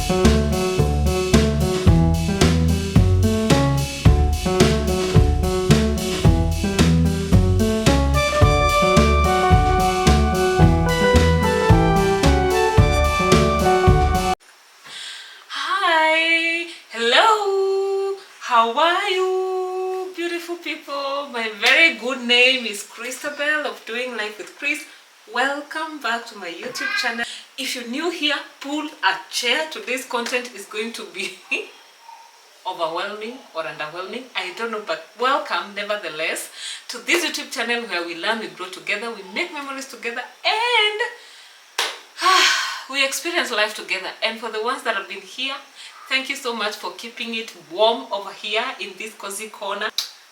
How are you, beautiful people? My very good name is Christabel of Doing Life with Chris. Welcome back to my YouTube channel. If you're new here, pull a chair. Today's content is going to be overwhelming or underwhelming, I don't know, but welcome nevertheless to this YouTube channel where we learn, we grow together, we make memories together, and we experience life together. And for the ones that have been here, thank you so much for keeping it warm over here in this cozy corner.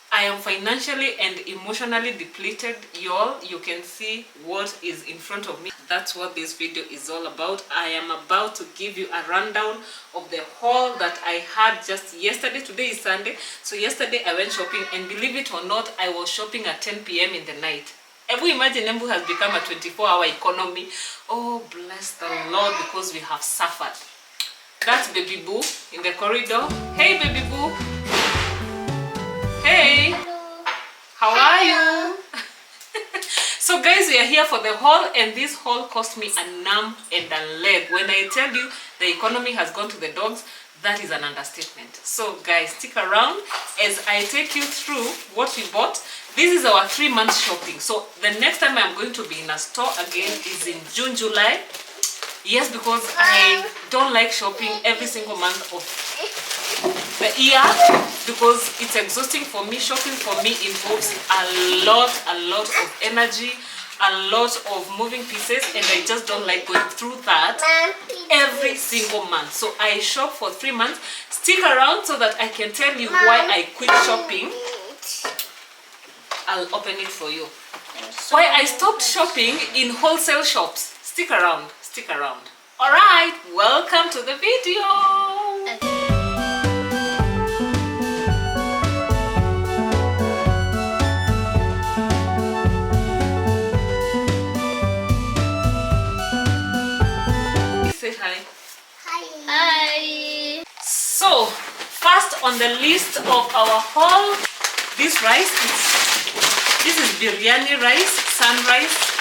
I am financially and emotionally depleted, y'all. You can see what is in front of me. That's what this video is all about. I am about to give you a rundown of the haul that I had just yesterday. Today is Sunday. So yesterday I went shopping, and believe it or not, I was shopping at 10 p.m. in the night. Ever imagine Embu has become a 24-hour economy? Oh, bless the Lord, because we have suffered. That's baby boo in the corridor. Hey baby boo. Hey. Hello. How are you? So guys, we are here for the haul, and this haul cost me an arm and a leg. When I tell you the economy has gone to the dogs, that is an understatement. So guys, stick around as I take you through what we bought. This is our 3 months shopping. So the next time I'm going to be in a store again is in June, July. Yes, because I don't like shopping every single month of the year because it's exhausting for me. Shopping for me involves a lot of energy, a lot of moving pieces, and I just don't like going through that every single month. So I shop for 3 months. Stick around so that I can tell you why I quit shopping. I'll open it for you. Why I stopped shopping in wholesale shops. Stick around. Stick around. All right, welcome to the video. Say hi. Hi. So, first on the list of our haul, this rice. This is biryani rice, sunrise.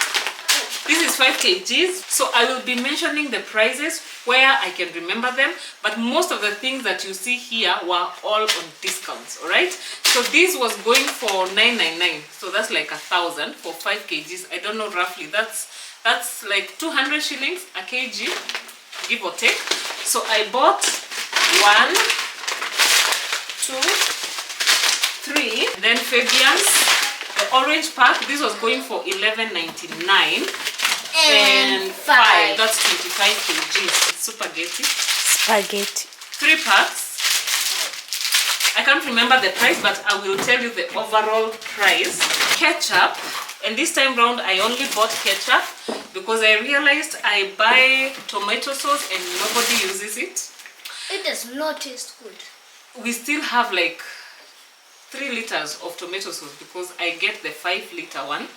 This is 5 kgs, so I will be mentioning the prices where I can remember them, but most of the things that you see here were all on discounts, alright? So this was going for $9.99, so that's like 1,000 for 5 kgs. I don't know roughly, that's like 200 shillings a kg, give or take. So I bought 1, 2, 3, then Fabian's. The orange pack, this was going for $11.99. And 5, that's 25 kgs. Spaghetti. 3 packs. I can't remember the price, but I will tell you the overall price. Ketchup, and this time round I only bought ketchup because I realized I buy tomato sauce and nobody uses it. It does not taste good. We still have like 3 liters of tomato sauce because I get the 5-liter one.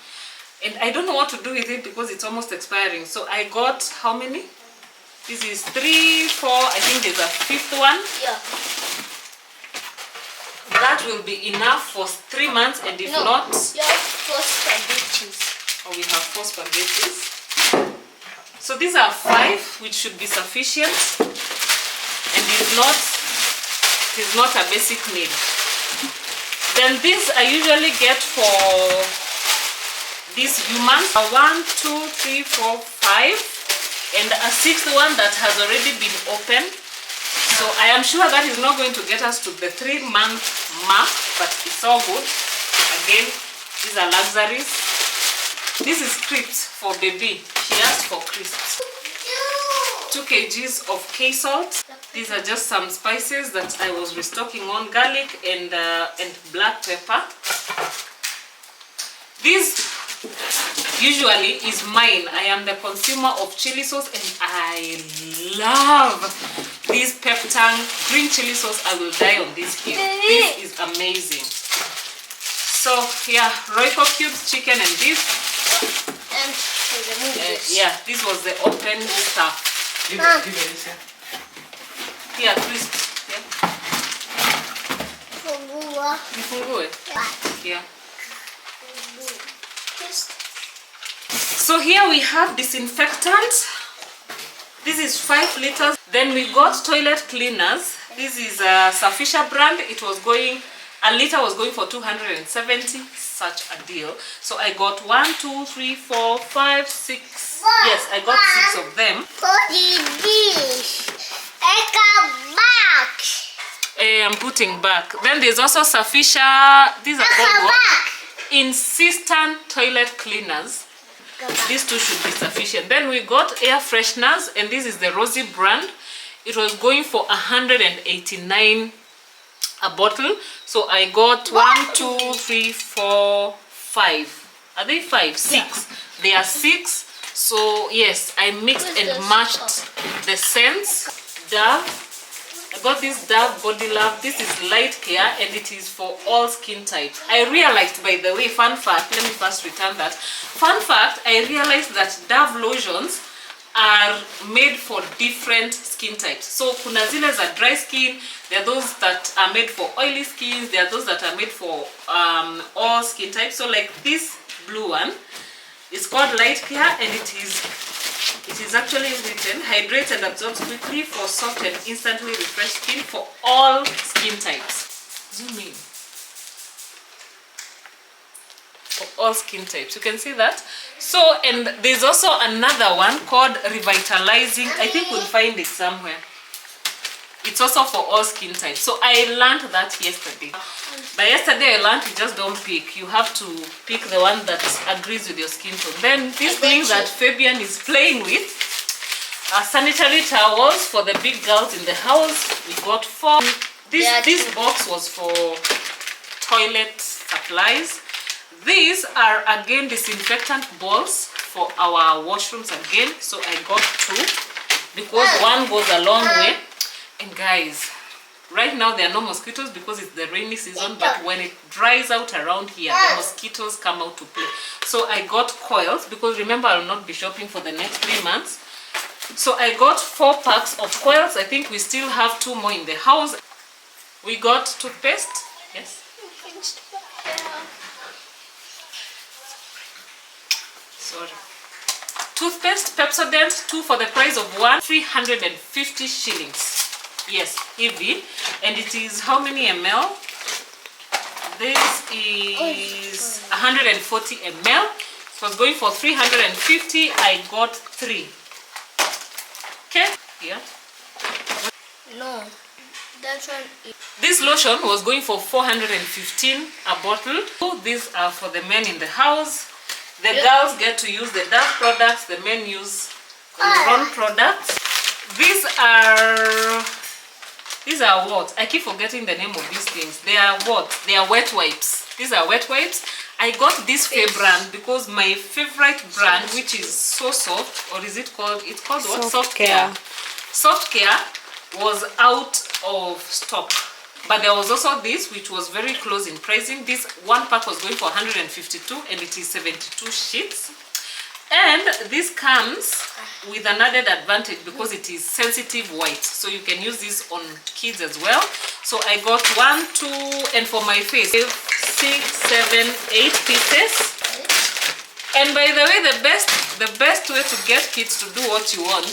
And I don't know what to do with it because it's almost expiring. So I got how many? This is 3, 4, I think there's a 5th one. Yeah. That will be enough for 3 months, and if not... You have 4 spaghettis. Oh, we have 4 spaghettis. So these are 5, which should be sufficient. And it's not a basic need. Then this I usually get for these humans. 1, 2, 3, 4, 5, and a 6th one that has already been opened. So I am sure that is not going to get us to the 3-month mark, but it's all good. Again, these are luxuries. This is crisps for baby. She asked for crisps. 2 kgs of K salt. These are just some spices that I was restocking on: garlic and black pepper. This usually is mine. I am the consumer of chili sauce, and I love this peptang green chili sauce. I will die on this hill. This is amazing. So yeah, Royco cubes, chicken, and this. And yeah, this was the open stuff. here. Just So here we have disinfectant. This is 5 liters. Then we got toilet cleaners. This is a Sufficient brand. It was going, a liter was going for 270. Such a deal. So I got 1, 2, 3, 4, 5, 6. Yes, I got 6 of them. put this. I come back. I'm putting back. Then there's also Sufficient. These are called Come what? back. Insistent toilet cleaners. These two should be sufficient. Then we got air fresheners, and this is the Rosie brand. It was going for 189 a bottle. So I got 1, 2, 3, 4, 5. Are they 5? 6. Yeah. They are 6. So yes, I mixed and matched the scents. Dove. I got this Dove Body Love. This is light care and it is for all skin types. I realized, by the way, fun fact, let me first return that. Fun fact, I realized that Dove lotions are made for different skin types. So kuna zile za dry skin, there are those that are made for oily skins, there are those that are made for all skin types. So like this blue one is called light care, and it is actually written hydrates and absorbs quickly for soft and instantly refreshed skin for all skin types. Zoom in. For all skin types, you can see that. So, and there's also another one called revitalizing. I think we'll find it somewhere. It's also for all skin types. So I learned that yesterday. But yesterday I learned you just don't pick. You have to pick the one that agrees with your skin tone. Then these things that Fabian is playing with are sanitary towels for the big girls in the house. We got 4. This box was for toilet supplies. These are again disinfectant balls for our washrooms again. So I got 2 because one goes a long way. And guys, right now there are no mosquitoes because it's the rainy season, but when it dries out around here, the mosquitoes come out to play. So I got coils because remember I will not be shopping for the next 3 months. So I got 4 packs of coils. I think we still have 2 more in the house. We got toothpaste. Yes. Sorry. Toothpaste, Pepsodent, 2 for the price of 1, 350 shillings. Yes, heavy. And it is how many ml? This is 140 ml. It was going for 350. I got 3. Okay, here. No, that one is... This lotion was going for 415 a bottle. These are for the men in the house. The girls get to use the Dove products, the men use Ron products. These are what? I keep forgetting the name of these things. They are what? They are wet wipes. These are wet wipes. I got this Faye brand because my favorite brand, which is so soft, or is it called? It's called what? Soft Care. Soft Care was out of stock. But there was also this, which was very close in pricing. This one pack was going for 152 and it is 72 sheets. And this comes with an added advantage because it is sensitive white. So you can use this on kids as well. So I got 1, 2, and for my face, 6, 7, 8 pieces. And by the way, the best way to get kids to do what you want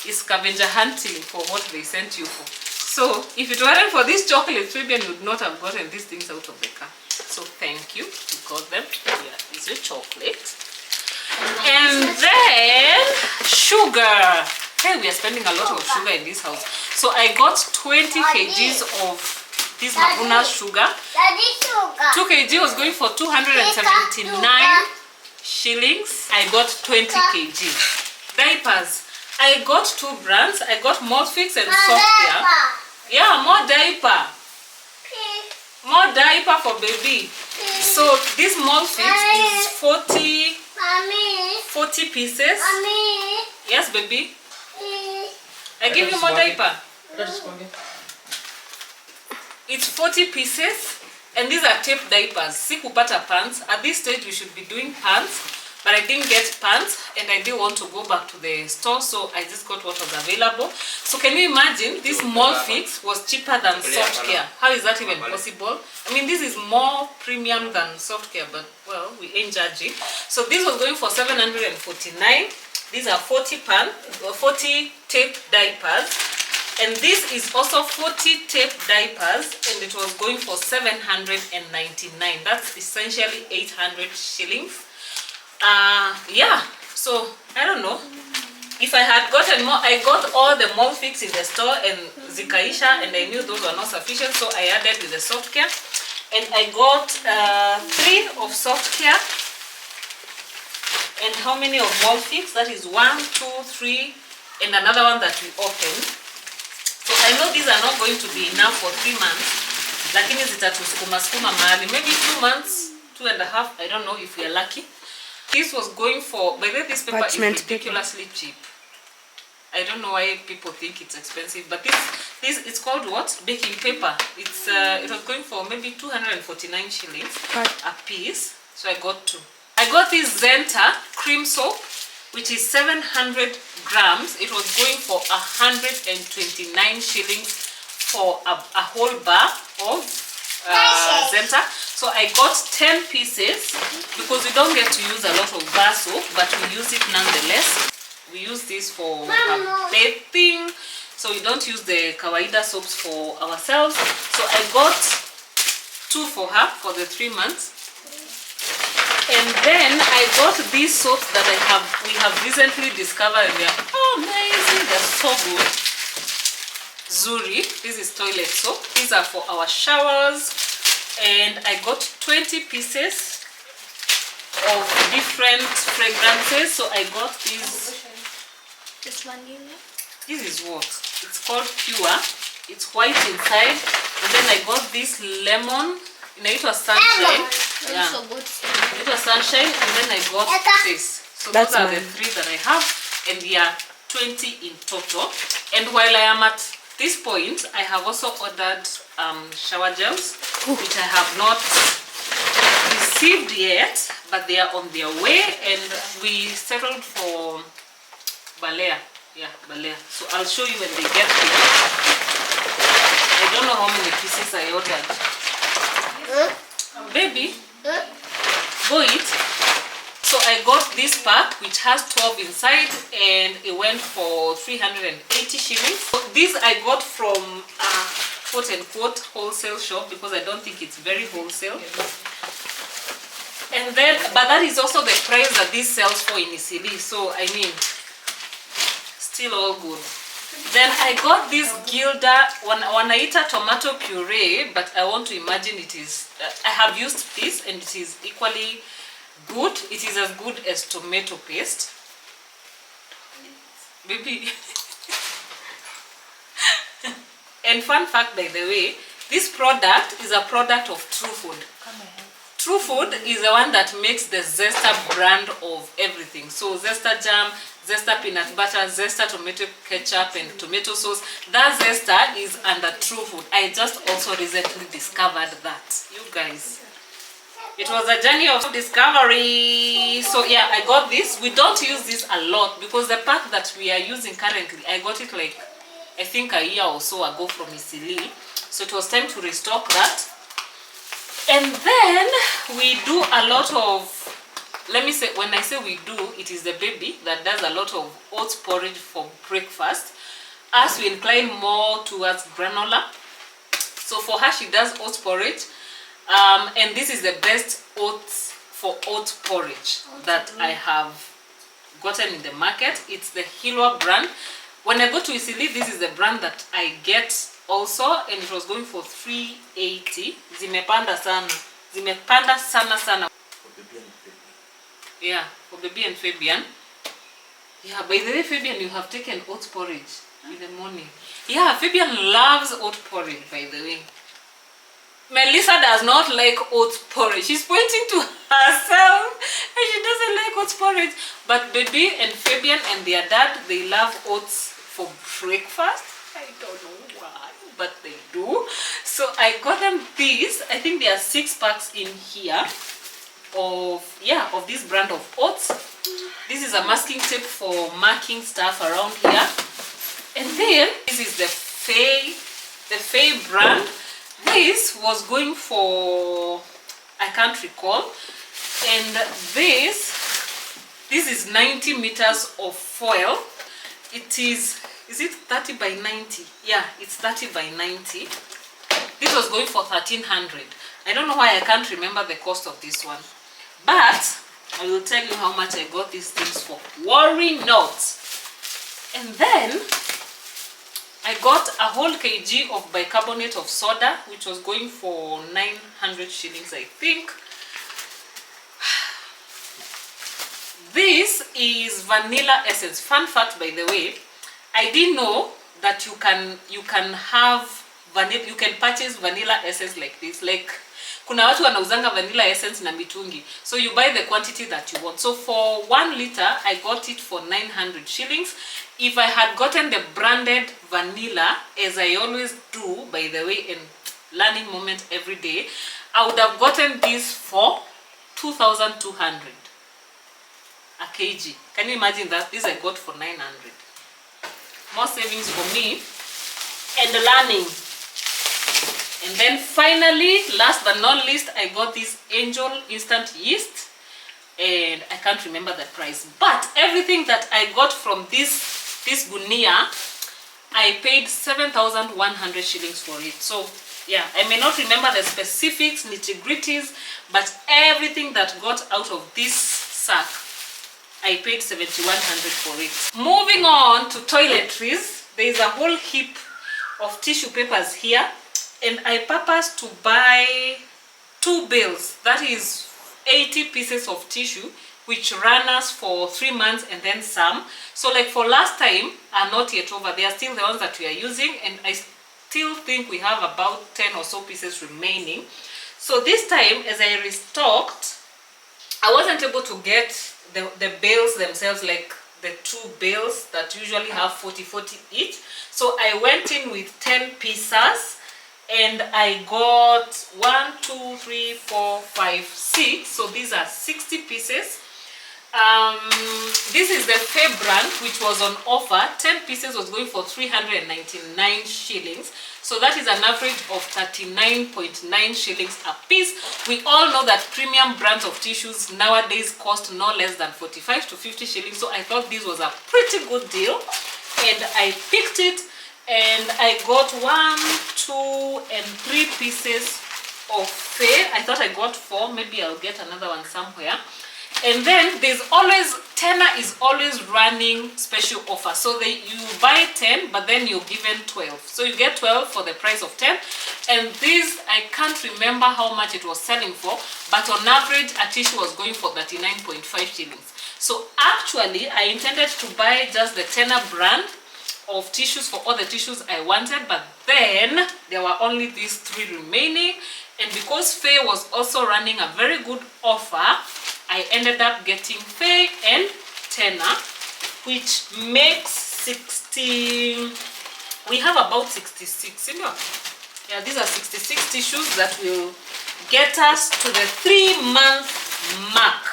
is scavenger hunting for what they sent you for. So if it weren't for these chocolates, Fabian would not have gotten these things out of the car. So thank you. You got them. Here is your chocolate. And then sugar. Hey, we are spending a lot of sugar in this house. So I got 20 kgs of this Maguna sugar. 2 kg was going for 279 shillings. I got 20 kg. Diapers. I got 2 brands. I got Molfix and Soft Care. Yeah, more diaper. More diaper for baby. So this Molfix is 40 pieces. Yes, baby. I give you more diaper. It's 40 pieces, and these are tape diapers. Sikupata pants. At this stage, we should be doing pants. but I didn't get pants and I didn't want to go back to the store, so I just got what was available. So can you imagine, this mall fix was cheaper than soft care? How is that even possible? I mean, this is more premium than soft care, but well, we ain't judging. So this was going for 749. These are 40 tape diapers, and this is also 40 tape diapers, and it was going for 799. That's essentially 800 shillings. Yeah, so I don't know if I had gotten more. I got all the mall fix in the store and Zikaisha, and I knew those were not sufficient, so I added with the soft care, and I got 3 of soft care. And how many of mall fix? That is 1, 2, 3, and another one that we opened. So I know these are not going to be enough for 3 months, lakini zitatusukuma mahali, maybe 2 months, 2.5. I don't know if we are lucky. This was going for, by the way, this paper is ridiculously cheap. I don't know why people think it's expensive, but this it's called what? Baking paper. It's it was going for maybe 249 shillings a piece. So I got 2. I got this Zenta cream soap, which is 700 grams. It was going for 129 shillings for a whole bar of Zenta. So I got 10 pieces because we don't get to use a lot of bar soap, but we use it nonetheless. We use this for bathing, so we don't use the kawaida soaps for ourselves. So I got 2 for her for the 3 months. And then I got these soaps that we have recently discovered, and they are amazing. They're so good. Zuri, this is toilet soap. These are for our showers, and I got 20 pieces of different fragrances. So I got these. This one you know? This is what? It's called Pure. It's white inside, and then I got this lemon. It was sunshine. Yeah. So good. It was sunshine, and then I got this. So those are the 3 that I have, and they are 20 in total. And while I am at this point, I have also ordered shower gels, which I have not received yet, but they are on their way, and we settled for Balea. Yeah, Balea. So I'll show you when they get here. I don't know how many pieces I ordered. Baby, go eat. So I got this pack, which has 12 inside, and it went for 380 shillings. So this I got from a quote-unquote wholesale shop, because I don't think it's very wholesale. And then, but that is also the price that this sells for in Isili. So I mean, still all good. Then I got this Gilda Wanaita tomato puree, but I want to imagine it is, I have used this and it is equally good. It is as good as tomato paste. Baby. And fun fact, by the way, this product is a product of True Food. True Food is the one that makes the Zesta brand of everything. So Zesta jam, Zesta peanut butter, Zesta tomato ketchup, and tomato sauce. That Zesta is under True Food. I just also recently discovered that. You guys, it was a journey of discovery. So yeah, I got this. We don't use this a lot because the pack that we are using currently, I got it like, I think a year or so ago from Isili. So it was time to restock that. And then we do a lot of, let me say, when I say we do, it is the baby that does a lot of oats porridge for breakfast, as we incline more towards granola. So for her, she does oats porridge, and this is the best oats for oat porridge that I have gotten in the market. It's the Hilwa brand. When I go to Isili, this is the brand that I get also, and it was going for 380. Zimepanda sana. Zimepanda sana sana. Yeah, for baby and Fabian. Yeah, by the way, Fabian, you have taken oat porridge in the morning. Yeah, Fabian loves oat porridge, by the way. Melissa does not like oat porridge. She's pointing to herself and she doesn't like oat porridge. But baby and Fabian and their dad, they love oats for breakfast. I don't know why, but they do. So I got them these. I think there are 6 packs in here. of this brand of oats. This is a masking tape for marking stuff around here. And then this is the Faye brand. This was going for, I can't recall. And this is 90 meters of foil. It is it 30 by 90? Yeah, it's 30 by 90. This was going for 1,300. I don't know why I can't remember the cost of this one, but I will tell you how much I got these things for. Worry not. And then I got a whole kg of bicarbonate of soda, which was going for 900 shillings, I think. This is vanilla essence. Fun fact, by the way, I didn't know that you can have vanilla, you can purchase vanilla essence like this. Like kuna watu wanauzanga vanilla essence na mitungi, so you buy the quantity that you want. So for 1 liter I got it for 900 shillings. If I had gotten the branded vanilla, as I always do, by the way, in learning moment every day, I would have gotten this for 2,200 a kg. Can you imagine that? This I got for 900. More savings for me and learning. And then finally, last but not least, I got this Angel instant yeast, and I can't remember the price, but everything that I got from this gunia, I paid 7,100 shillings for it. So yeah, I may not remember the specifics, nitty-gritties, but everything that got out of this sack, I paid 7,100 for it. Moving on to toiletries, there is a whole heap of tissue papers here, and I purposed to buy 2 bales. That is 80 pieces of tissue, which ran us for 3 months and then some. So like for last time are not yet over. They are still the ones that we are using, and I still think we have about 10 or so pieces remaining. So this time, as I restocked, I wasn't able to get the bales themselves, like the 2 bales that usually have 40 each. So I went in with 10 pieces, and I got 1, 2, 3, 4, 5, 6. So these are 60 pieces. This is the Faye brand, which was on offer. 10 pieces was going for 399 shillings. So that is an average of 39.9 shillings a piece. We all know that premium brands of tissues nowadays cost no less than 45 to 50 shillings. So I thought this was a pretty good deal, and I picked it, and I got 1, 2, and 3 pieces of Faye. I thought I got 4. Maybe I'll get another one somewhere. And then there's always, Tena is always running special offer. So you buy 10, but then you're given 12. So you get 12 for the price of 10. And this, I can't remember how much it was selling for, but on average, a tissue was going for 39.5 shillings. So actually, I intended to buy just the Tena brand of tissues for all the tissues I wanted, but then there were only these 3 remaining. And because Faye was also running a very good offer, I ended up getting Faye and Tena, which makes 60. We have about 66, you know. Yeah, these are 66 tissues that will get us to the 3-month mark.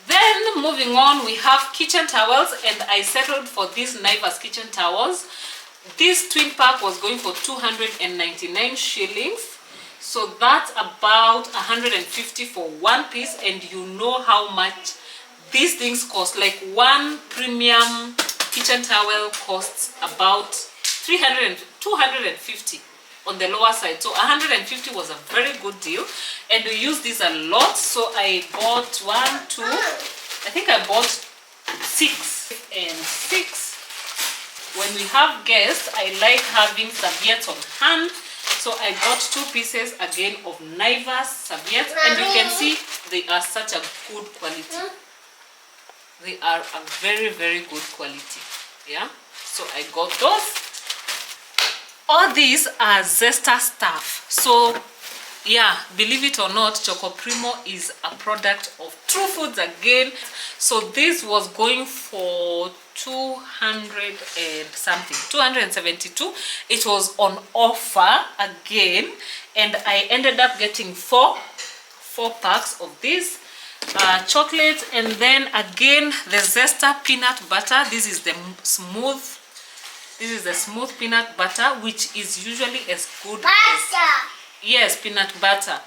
Then moving on, we have kitchen towels, and I settled for these Naivas kitchen towels. This twin pack was going for 299 shillings. So that's about 150 for 1 piece, and you know how much these things cost. Like 1 premium kitchen towel costs about 250 on the lower side. So 150 was a very good deal, and we use this a lot. So I bought 1, 2, I think I bought 6 and 6. When we have guests, I like having serviettes on hand. So I got 2 pieces again of Naivas serviettes, and you can see they are such a good quality. They are a very, very good quality. Yeah, so I got those. All these are Zesta stuff. So yeah, believe it or not, Choco Primo is a product of True Foods again. So this was going for 200 and something, 272. It was on offer again, and I ended up getting 4 4 packs of this chocolate. And then again the Zesta peanut butter. This is the smooth peanut butter, which is usually as good as, yes, peanut butter.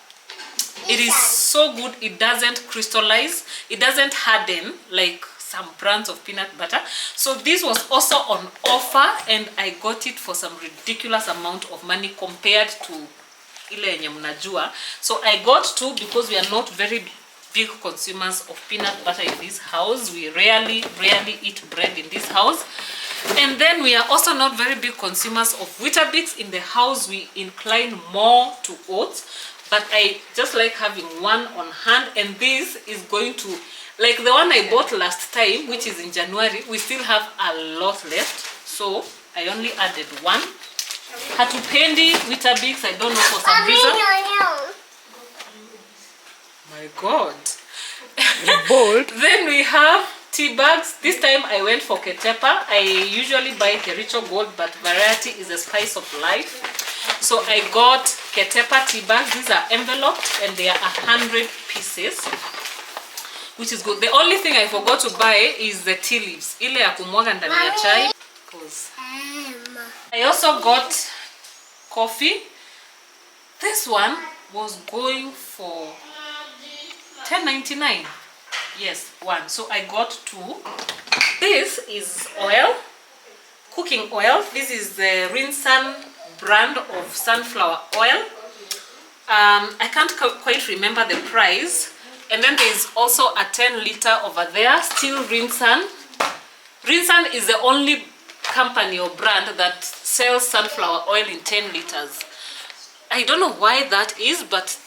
It is so good. It doesn't crystallize, it doesn't harden like some brands of peanut butter. So this was also on offer, and I got it for some ridiculous amount of money compared to ile yenye mnajua. So I got 2 because we are not very big consumers of peanut butter in this house. We rarely eat bread in this house. And then we are also not very big consumers of Weetabix in the house. We incline more to oats, but I just like having one on hand. And this is going to, like the one I bought last time, which is in January, we still have a lot left. So I only added 1. Hatupendi Weetabix, I don't know, for some reason. My God. Bold. Then we have tea bags. This time I went for Ketepa. I usually buy Kericho Gold, but variety is the spice of life. So I got Ketepa tea bags. These are enveloped and they are 100 pieces, which is good. The only thing I forgot to buy is the tea leaves. Ile ya kumwaga ndani ya chai. I also got coffee. This one was going for $10.99. Yes, 1. So I got 2. This is oil, cooking oil. This is the Rinsan brand of sunflower oil. I can't quite remember the price. And then there is also a 10-liter over there, still Rinsan. Rinsan is the only company or brand that sells sunflower oil in 10 liters. I don't know why that is, but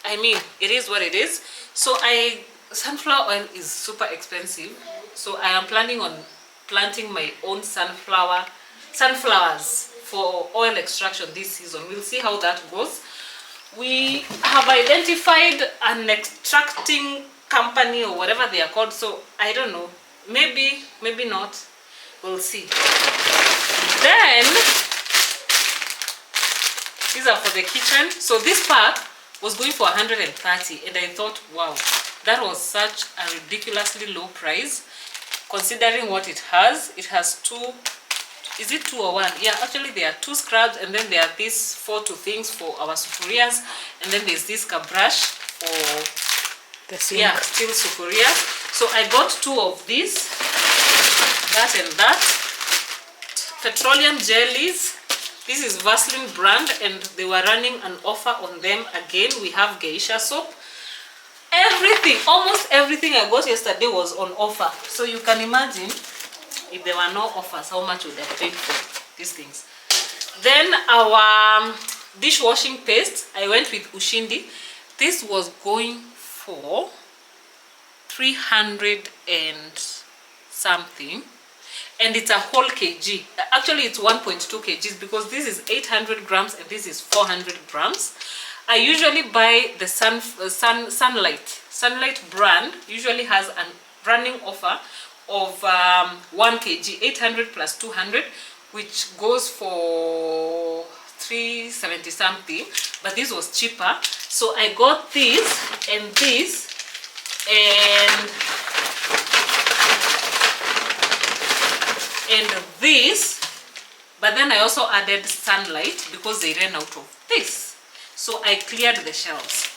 I mean, it is what it is. So sunflower oil is super expensive. So I am planning on planting my own sunflowers for oil extraction this season. We'll see how that goes. We have identified an extracting company or whatever they are called. So I don't know. Maybe not. We'll see. Then these are for the kitchen. So this pack was going for 130, and I thought, wow, that was such a ridiculously low price considering what it has. It has 2, is it 2 or 1? Yeah, actually there are 2 scrubs, and then there are these 4 things for our sufurias, and then there's this brush for the sink. Yeah, still sufurias. So I got 2 of these, that and that. Petroleum jellies. This is Vaseline brand, and they were running an offer on them again. We have geisha soap. Everything, almost everything I got yesterday was on offer. So you can imagine, if there were no offers, how much would I have paid for these things. Then our dishwashing paste, I went with Ushindi. This was going for 300 and something. And it's a whole kg. Actually, it's 1.2 kgs because this is 800 grams and this is 400 grams. I usually buy the Sunlight brand. Usually has a running offer of 1 kg, 800 plus 200, which goes for 370 something. But this was cheaper, so I got this and this and this, but then I also added Sunlight because they ran out of this, so I cleared the shelves.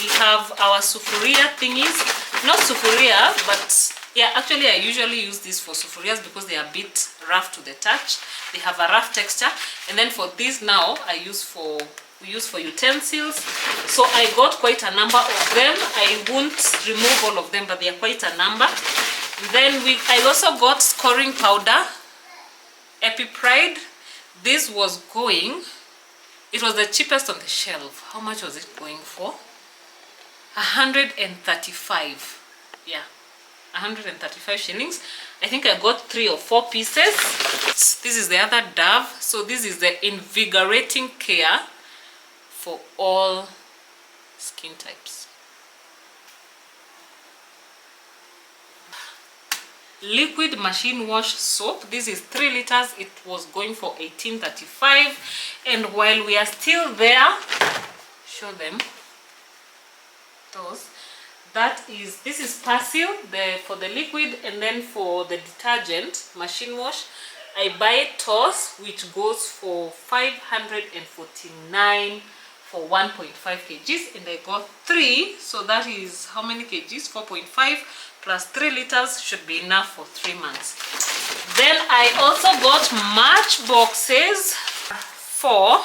We have our sufuria thingies, not sufuria, but yeah, actually I usually use this for sufurias because they are a bit rough to the touch. They have a rough texture. And then for this now we use for utensils. So I got quite a number of them. I won't remove all of them, but they are quite a number. Then I also got scoring powder, Epi Pride. This was going, it was the cheapest on the shelf. How much was it going for? 135. Yeah, 135 shillings. I think I got 3 or 4 pieces. This is the other Dove. So this is the invigorating care for all skin types. Liquid machine wash soap. This is 3 liters. It was going for 18.35. And while we are still there, show them. those. This is Persil for the liquid, and then for the detergent machine wash I buy Toss, which goes for 549 for 1.5 kgs, and I got 3, so that is how many kgs? 4.5 plus 3 liters should be enough for 3 months. Then I also got match boxes for,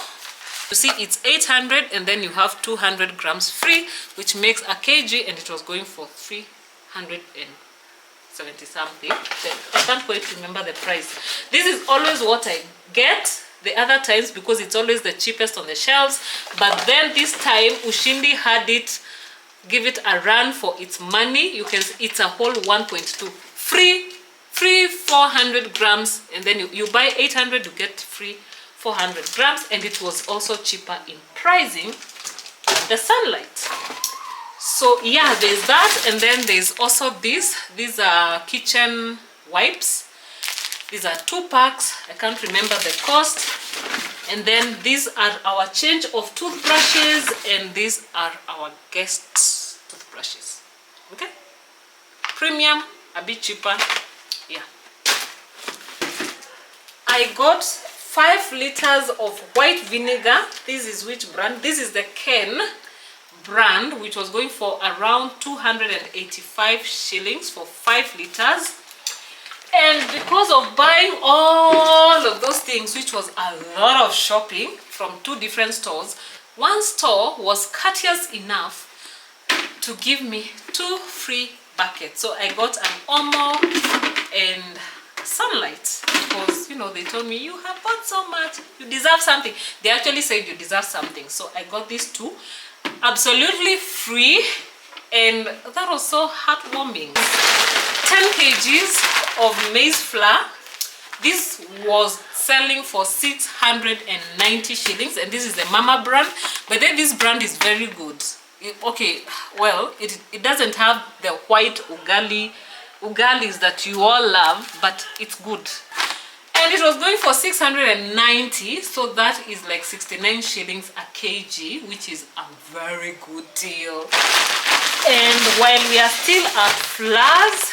you see, it's 800, and then you have 200 grams free, which makes a kg, and it was going for 370 something. I can't quite remember the price. This is always what I get the other times because it's always the cheapest on the shelves, but then this time Ushindi had it, give it a run for its money. You can, it's a whole 1.2 free 400 grams, and then you buy 800, you get free 400 grams, and it was also cheaper in pricing the Sunlight. So yeah, there's that, and then there's also these are kitchen wipes. These are 2 packs. I can't remember the cost. And then these are our change of toothbrushes, and these are our guest toothbrushes. Okay, premium, a bit cheaper. Yeah, I got 5 liters of white vinegar. This is which brand? This is the Ken brand, which was going for around 285 shillings for 5 liters. And because of buying all of those things, which was a lot of shopping from 2 different stores, one store was courteous enough to give me 2 free buckets. So I got an Omo and a Sunlight because, you know, they told me, you have bought so much, you deserve something. They actually said you deserve something. So I got these 2 absolutely free, and that was so heartwarming. 10 kgs of maize flour. This was selling for 690 shillings, and this is the Mama brand. But then this brand is very good. Okay, well, it doesn't have the white ugalis that you all love, but it's good. And it was going for 690, so that is like 69 shillings a kg, which is a very good deal. And while we are still at flours,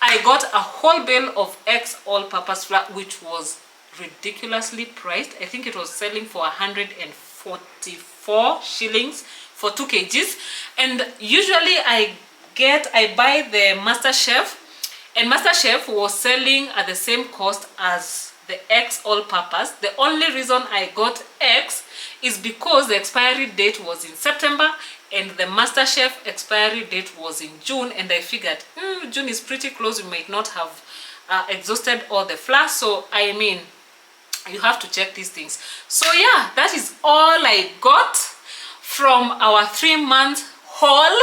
I got a whole bale of X all-purpose flour, which was ridiculously priced. I think it was selling for 144 shillings for 2 kgs. And usually I buy the MasterChef, and MasterChef was selling at the same cost as the X all-purpose. The only reason I got X is because the expiry date was in September, and the MasterChef expiry date was in June, and I figured June is pretty close, we might not have exhausted all the flour. So I mean, you have to check these things. So yeah, that is all I got from our 3-month haul.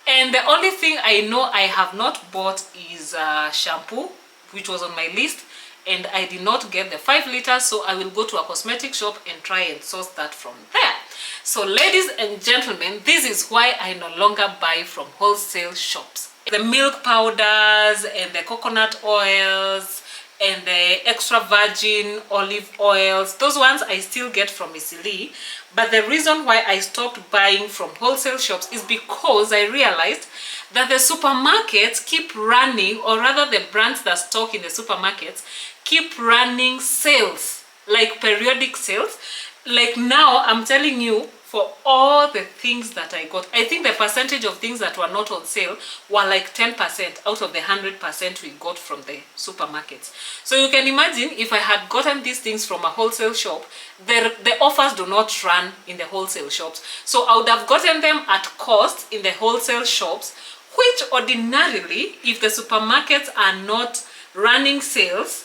And the only thing I know I have not bought is shampoo, which was on my list, and I did not get the 5 liters, so I will go to a cosmetic shop and try and source that from there. So ladies and gentlemen, this is why I no longer buy from wholesale shops. The milk powders and the coconut oils and the extra virgin olive oils, those ones I still get from Isili. But the reason why I stopped buying from wholesale shops is because I realized that the supermarkets keep running, or rather the brands that stock in the supermarkets keep running sales, like periodic sales. Like now, I'm telling you, for all the things that I got, I think the percentage of things that were not on sale were like 10% out of the 100% we got from the supermarkets. So you can imagine, if I had gotten these things from a wholesale shop, the offers do not run in the wholesale shops. So I would have gotten them at cost in the wholesale shops, which ordinarily, if the supermarkets are not running sales,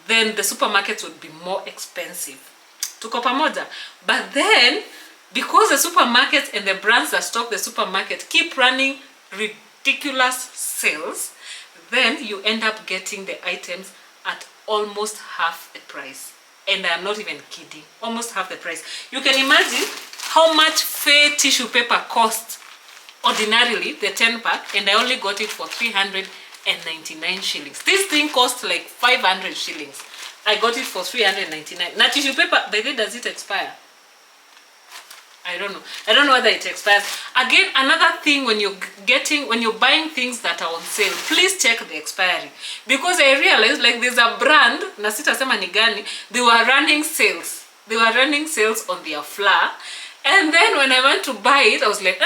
then the supermarkets would be more expensive. Tuko pamoja? But then, because the supermarkets and the brands that stock the supermarket keep running ridiculous sales, then you end up getting the items at almost half the price. And I'm not even kidding, almost half the price. You can imagine how much fair tissue paper costs ordinarily, the 10 pack, and I only got it for 399 shillings. This thing costs like 500 shillings. I got it for 399. Now tissue paper, by the way, does it expire? I don't know whether it expires. Again, another thing, when you're buying things that are on sale, please check the expiry, because I realized, like, there's a brand, na sitasema ni gani, they were running sales on their flour, and then when I went to buy it, I was like,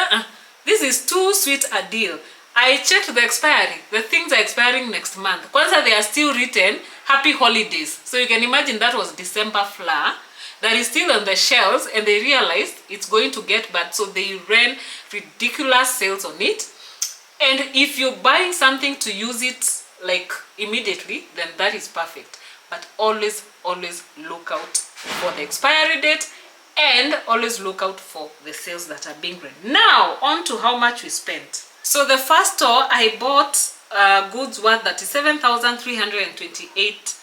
this is too sweet a deal. I checked the expiry. The things are expiring next month. Kwanza, they are still written happy holidays, so you can imagine that was December flour that is still on the shelves, and they realized it's going to get bad, so they ran ridiculous sales on it. And if you're buying something to use it like immediately, then that is perfect. But always look out for the expiry date, and always look out for the sales that are being run. Now, on to how much we spent. So the first store, I bought goods worth 37,328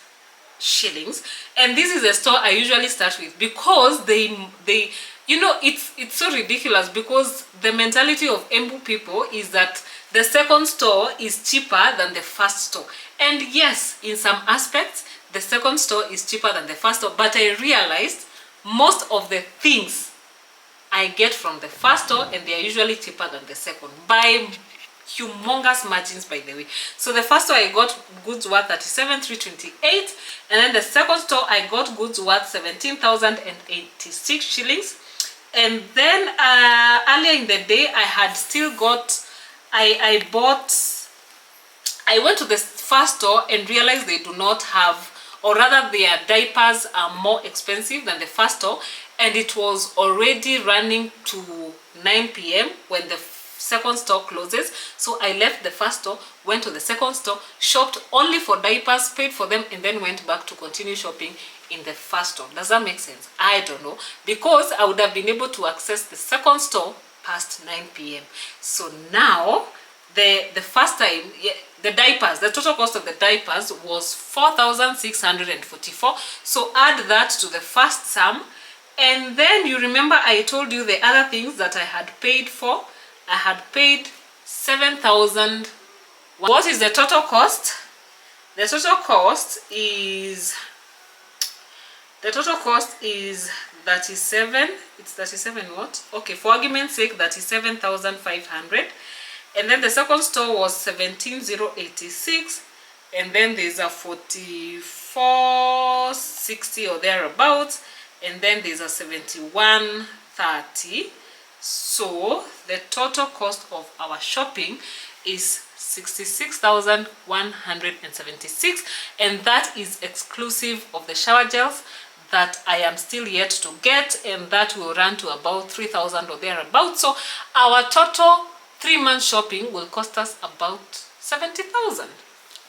shillings, and this is a store I usually start with, because they you know, it's so ridiculous, because the mentality of Embu people is that the second store is cheaper than the first store. And yes, in some aspects the second store is cheaper than the first store, but I realized most of the things I get from the first store, and they are usually cheaper than the second by humongous margins, by the way. So the first store I got goods worth 37,328, and then the second store I got goods worth 17,086 shillings. And then earlier in the day, I had still got, I went to the first store and realized they do not have, or rather their diapers are more expensive than the first store, and it was already running to 9 p.m. when the second store closes. So I left the first store, went to the second store, shopped only for diapers, paid for them, and then went back to continue shopping in the first store. Does that make sense? I don't know, because I would have been able to access the second store past 9 p.m. So now the first time, the diapers, the total cost of the diapers was 4,644. So add that to the first sum, and then you remember I told you the other things that I had paid for. I had paid 7,000. What is the total cost? The total cost is 37. It's 37 what? Okay, for argument's sake, 37,500. And then the second store was 17,086, and then there's a 4460 or thereabouts, and then there's a 7130. So the total cost of our shopping is 66,176, and that is exclusive of the shower gels that I am still yet to get, and that will run to about 3,000 or thereabouts. So our total 3-month shopping will cost us about 70,000.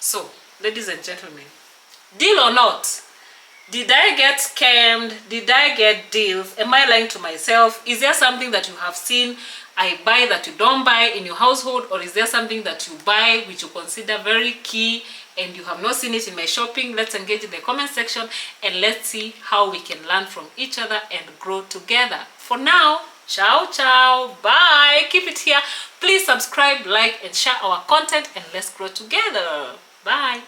So, ladies and gentlemen, deal or not? Did I get scammed? Did I get deals? Am I lying to myself? Is there something that you have seen I buy that you don't buy in your household? Or is there something that you buy which you consider very key and you have not seen it in my shopping? Let's engage in the comment section, and let's see how we can learn from each other and grow together. For now, ciao ciao, bye. Keep it here. Please subscribe, like, and share our content, and let's grow together. Bye.